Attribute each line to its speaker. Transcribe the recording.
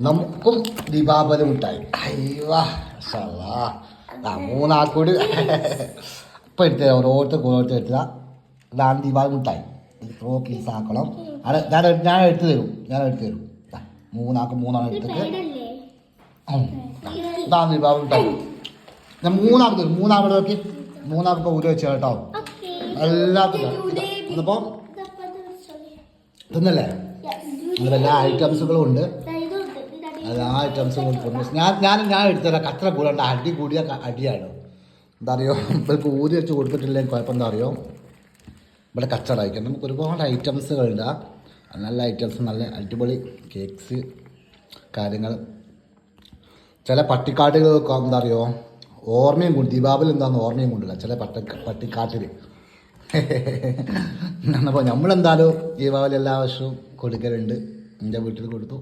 Speaker 1: നമുക്കും ദീപാവലി മുട്ടായി. അയ്യോ മൂന്നാക്കൂടി ഇപ്പം എടുത്ത് തരാം. ഓരോരുത്തർ എടുത്തതാ. ഇതാണ് ദീപാവലി മുട്ടായി. ഇത്രോ പീസാക്കണം. ഞാൻ എടുത്തു തരും. മൂന്നാക്ക് എടുത്തിട്ട് ഇതാണ് ദീപാവലി മുട്ടായി. ഞാൻ മൂന്നാക്ക് തരും. മൂന്നാക്ക് ഊരി വെച്ച് കേട്ടോ. എല്ലാവർക്കും അതിപ്പോൾ തിന്നല്ലേ? എല്ലാ ഐറ്റംസുകളും ഉണ്ട്. എല്ലാ ഐറ്റംസുകളും ഞാൻ എടുത്തരാം. കത്ര കൂടണ്ട. അടി കൂടിയ അടിയാണ്. എന്താ അറിയോ, ഇവർക്ക് ഊരി വെച്ച് കൊടുത്തിട്ടില്ലെങ്കിൽ കുഴപ്പം എന്താ അറിയോ, ഇവിടെ കച്ചവടമായിരിക്കും. നമുക്ക് ഒരുപാട് ഐറ്റംസുകളുണ്ട്. നല്ല ഐറ്റംസ്, നല്ല അടിപൊളി കേക്ക്സ് കാര്യങ്ങൾ. ചില പട്ടിക്കാട്ടുകൾക്ക് എന്താ അറിയോ ഓർമ്മയും കൊണ്ട് ദീപാവലി എന്താണെന്ന് ഓർമ്മയും കൊണ്ടില്ല ചില പട്ടിക്കാട്ടിൽ. അപ്പോൾ നമ്മളെന്തായാലും ദീപാവലി എല്ലാ വർഷവും കൊടുക്കലുണ്ട്. എൻ്റെ വീട്ടിൽ കൊടുത്തു.